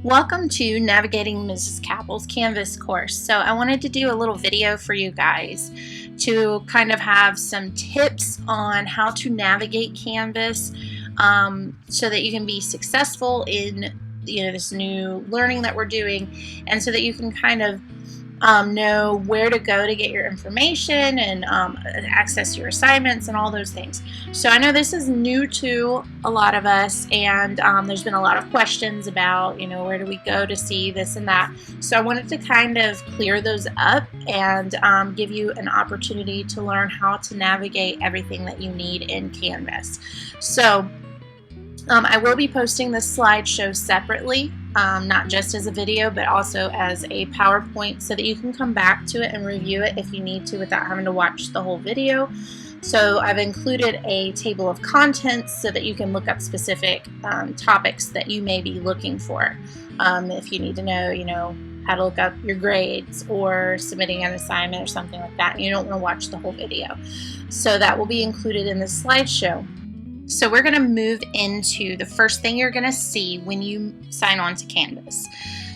Welcome to Navigating Mrs. Cappel's Canvas course. So I wanted to do a little video for you guys to kind of have some tips on how to navigate Canvas so that you can be successful in this new learning that we're doing, and so that you can kind of know where to go to get your information and access your assignments and all those things. So I know this is new to a lot of us, and there's been a lot of questions about, where do we go to see this and that. So I wanted to kind of clear those up and give you an opportunity to learn how to navigate everything that you need in Canvas. So I will be posting this slideshow separately, not just as a video, but also as a PowerPoint, so that you can come back to it and review it if you need to without having to watch the whole video. So I've included a table of contents so that you can look up specific topics that you may be looking for. If you need to know, how to look up your grades or submitting an assignment or something like that, and you don't want to watch the whole video. So that will be included in this slideshow. So we're going to move into the first thing you're going to see when you sign on to Canvas.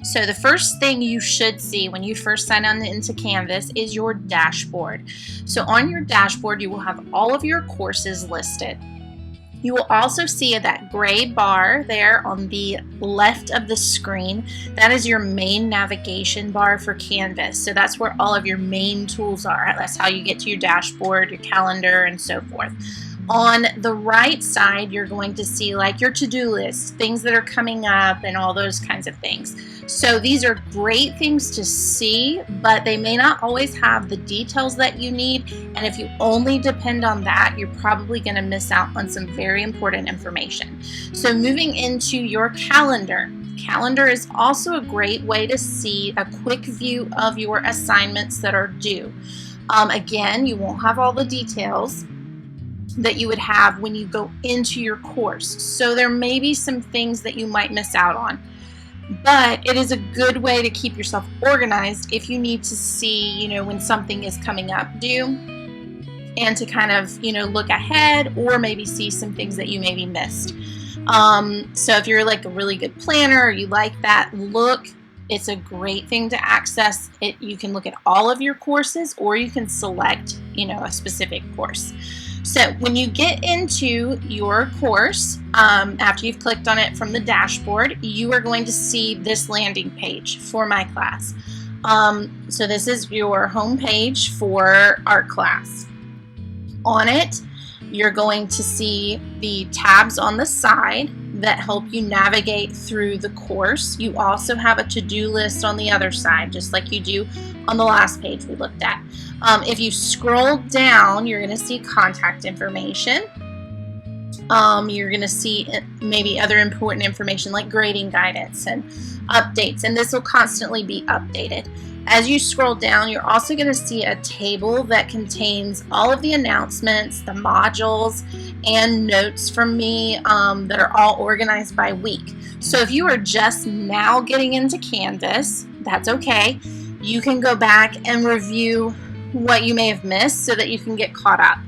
So the first thing you should see when you first sign on into Canvas is your dashboard. So on your dashboard, you will have all of your courses listed. You will also see that gray bar there on the left of the screen. That is your main navigation bar for Canvas. So that's where all of your main tools are. That's how you get to your dashboard, your calendar, and so forth. On the right side, you're going to see like your to-do list, things that are coming up, and all those kinds of things. So these are great things to see, but they may not always have the details that you need. And if you only depend on that, you're probably going to miss out on some very important information. So moving into your calendar. Calendar is also a great way to see a quick view of your assignments that are due. Again, you won't have all the details that you would have when you go into your course. So there may be some things that you might miss out on. But it is a good way to keep yourself organized if you need to see, when something is coming up due, and to kind of, look ahead, or maybe see some things that you maybe missed. So if you're like a really good planner, or you like that look, it's a great thing to access it. You can look at all of your courses, or you can select, a specific course. So when you get into your course, after you've clicked on it from the dashboard, you are going to see this landing page for my class. So this is your home page for our class. On it, you're going to see the tabs on the side that help you navigate through the course. You also have a to-do list on the other side, just like you do on the last page we looked at. If you scroll down, you're going to see contact information. You're going to see maybe other important information like grading guidance and updates, and this will constantly be updated. As you scroll down, you're also going to see a table that contains all of the announcements, the modules, and notes from me that are all organized by week. So if you are just now getting into Canvas, that's okay. You can go back and review what you may have missed so that you can get caught up.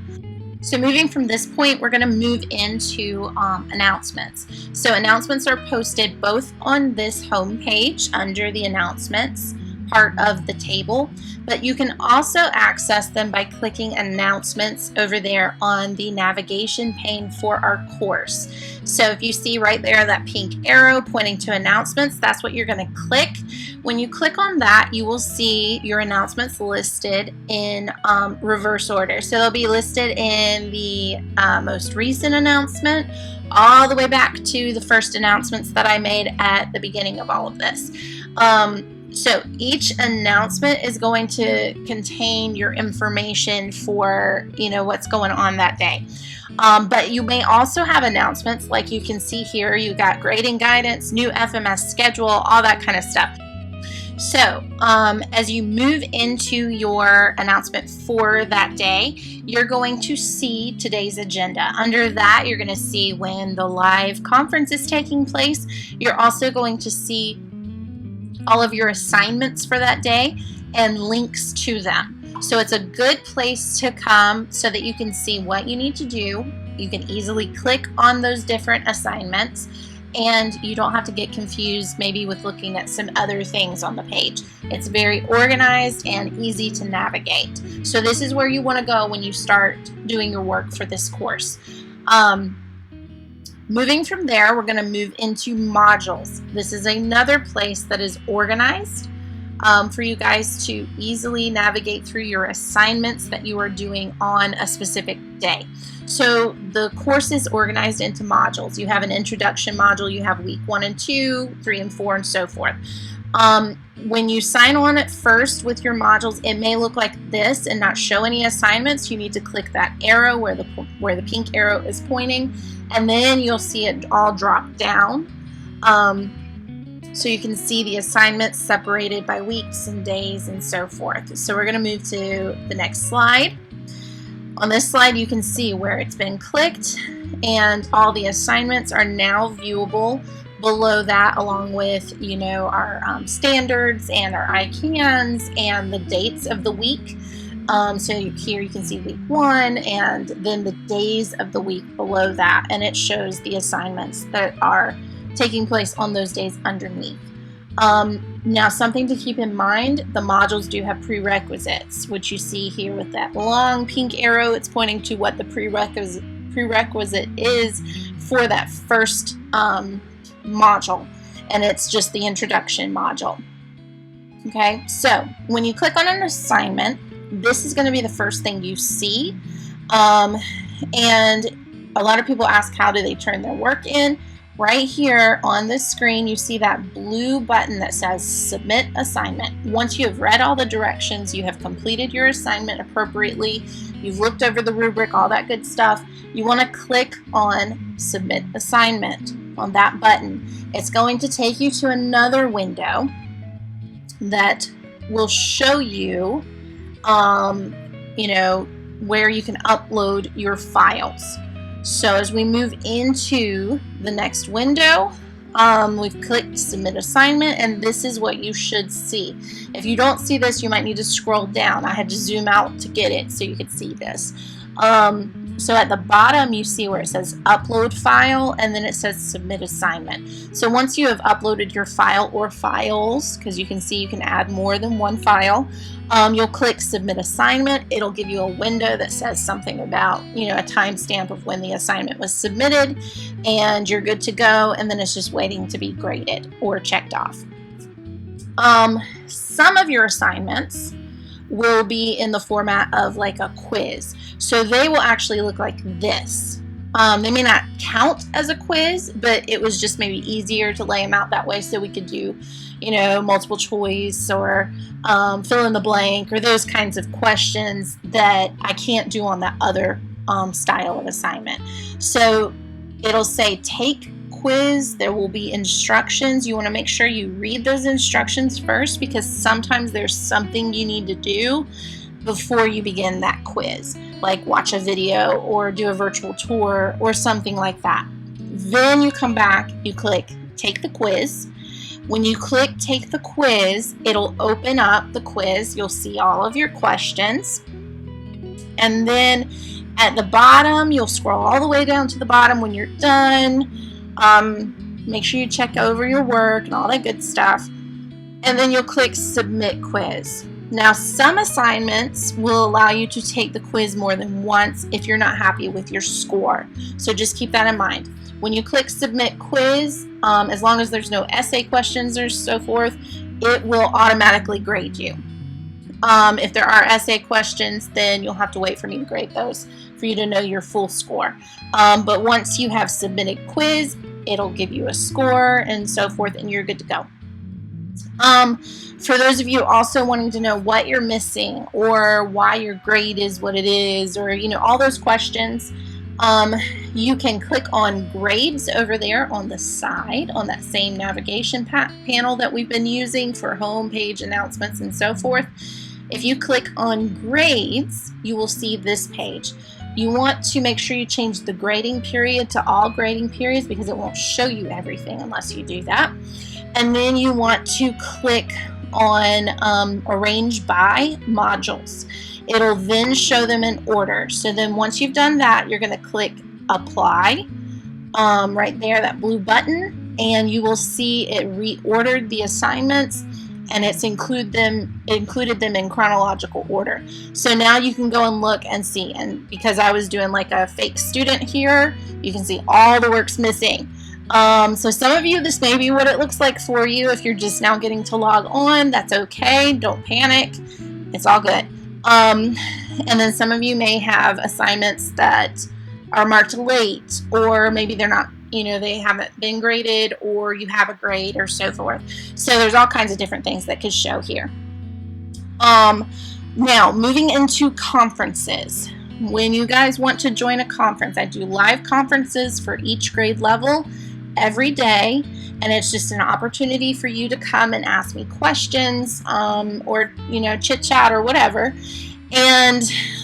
So moving from this point, we're going to move into announcements. So announcements are posted both on this home page under the announcements part of the table, but you can also access them by clicking announcements over there on the navigation pane for our course. So if you see right there that pink arrow pointing to announcements, that's what you're going to click. When you click on that, you will see your announcements listed in reverse order. So they'll be listed in the most recent announcement all the way back to the first announcements that I made at the beginning of all of this. So each announcement is going to contain your information for, what's going on that day. But you may also have announcements like you can see here. You got grading guidance, new FMS schedule, all that kind of stuff. So as you move into your announcement for that day, you're going to see today's agenda. Under that, you're going to see when the live conference is taking place. You're also going to see all of your assignments for that day and links to them. So it's a good place to come so that you can see what you need to do. You can easily click on those different assignments and you don't have to get confused maybe with looking at some other things on the page. It's very organized and easy to navigate. So this is where you want to go when you start doing your work for this course. Moving from there, we're going to move into modules. This is another place that is organized for you guys to easily navigate through your assignments that you are doing on a specific day. So the course is organized into modules. You have an introduction module, you have week 1 and 2, 3 and 4, and so forth. When you sign on at first with your modules, it may look like this and not show any assignments. You need to click that arrow where the pink arrow is pointing, and then you'll see it all drop down. So you can see the assignments separated by weeks and days and so forth. So we're going to move to the next slide. On this slide, you can see where it's been clicked, and all the assignments are now viewable below that, along with, you know, our standards and our I cans and the dates of the week. So here you can see week 1 and then the days of the week below that, and it shows the assignments that are taking place on those days underneath. Now, something to keep in mind, the modules do have prerequisites, which you see here with that long pink arrow. It's pointing to what the prerequisite is for that first module, and it's just the introduction module. Okay, so when you click on an assignment, this is going to be the first thing you see, and a lot of people ask, how do they turn their work in? Right here on this screen, you see that blue button that says Submit Assignment. Once you have read all the directions, you have completed your assignment appropriately, you've looked over the rubric, all that good stuff, you want to click on Submit Assignment on that button. It's going to take you to another window that will show you, you know, where you can upload your files. So as we move into the next window, we've clicked Submit Assignment, and this is what you should see. If you don't see this, you might need to scroll down. I had to zoom out to get it so you could see this. So at the bottom, you see where it says Upload File, and then it says Submit Assignment. So once you have uploaded your file or files, because you can see you can add more than one file, you'll click Submit Assignment. It'll give you a window that says something about, you know, a timestamp of when the assignment was submitted, and you're good to go, and then it's just waiting to be graded or checked off. Some of your assignments will be in the format of like a quiz. So they will actually look like this. They may not count as a quiz, but it was just maybe easier to lay them out that way so we could do, you know, multiple choice or fill in the blank or those kinds of questions that I can't do on that other style of assignment. So it'll say take quiz. There will be instructions. You want to make sure you read those instructions first, because sometimes there's something you need to do before you begin that quiz, like watch a video or do a virtual tour or something like that. Then you come back, you click take the quiz. When you click take the quiz, it'll open up the quiz. You'll see all of your questions, and then at the bottom, you'll scroll all the way down to the bottom when you're done. Make sure you check over your work and all that good stuff, and then you'll click Submit Quiz. Now, some assignments will allow you to take the quiz more than once if you're not happy with your score, so just keep that in mind. When you click Submit Quiz, as long as there's no essay questions or so forth, it will automatically grade you. If there are essay questions, then you'll have to wait for me to grade those for you to know your full score. But once you have submitted quiz, it'll give you a score and so forth, and you're good to go. For those of you also wanting to know what you're missing or why your grade is what it is, or, you know, all those questions, you can click on grades over there on the side on that same navigation panel that we've been using for home page announcements and so forth. If you click on grades, you will see this page. You want to make sure you change the grading period to all grading periods, because it won't show you everything unless you do that. And then you want to click on Arrange by Modules. It'll then show them in order. So then once you've done that, you're going to click Apply right there, that blue button, and you will see it reordered the assignments, and it's included them in chronological order. So now you can go and look and see, and because I was doing like a fake student here, you can see all the work's missing. So some of you, this may be what it looks like for you. If you're just now getting to log on, that's okay. Don't panic. It's all good. And then some of you may have assignments that are marked late, or maybe they're not, they haven't been graded, or you have a grade, or so forth. So there's all kinds of different things that could show here. Now, moving into conferences. When you guys want to join a conference, I do live conferences for each grade level every day, and it's just an opportunity for you to come and ask me questions, or chit chat or whatever, and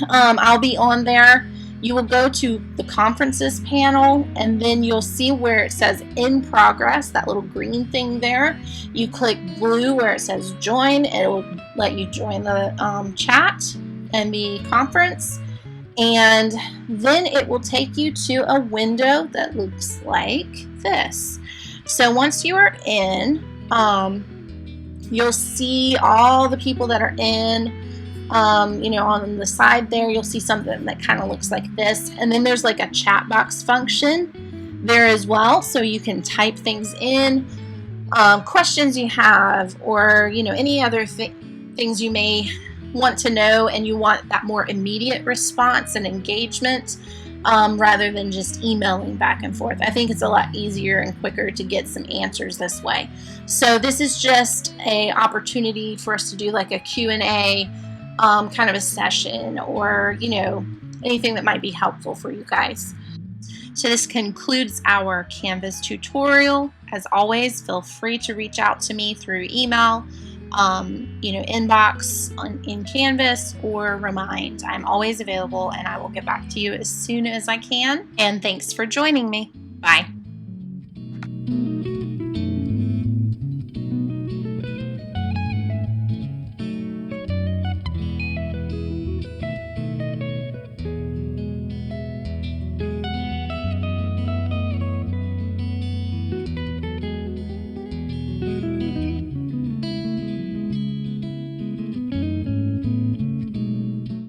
I'll be on there. You will go to the conferences panel, and then you'll see where it says in progress, that little green thing there. You click blue where it says join, and it will let you join the chat and the conference, and then it will take you to a window that looks like this. So once you are in, you'll see all the people that are in. On the side there, you'll see something that kind of looks like this. And then there's like a chat box function there as well. So you can type things in, questions you have, or, any other things you may want to know, and you want that more immediate response and engagement, rather than just emailing back and forth. I think it's a lot easier and quicker to get some answers this way. So this is just an opportunity for us to do like a Q&A, kind of a session, or anything that might be helpful for you guys. So this concludes our Canvas tutorial. As always, feel free to reach out to me through email, inbox in Canvas, or Remind. I'm always available, and I will get back to you as soon as I can. And thanks for joining me. Bye.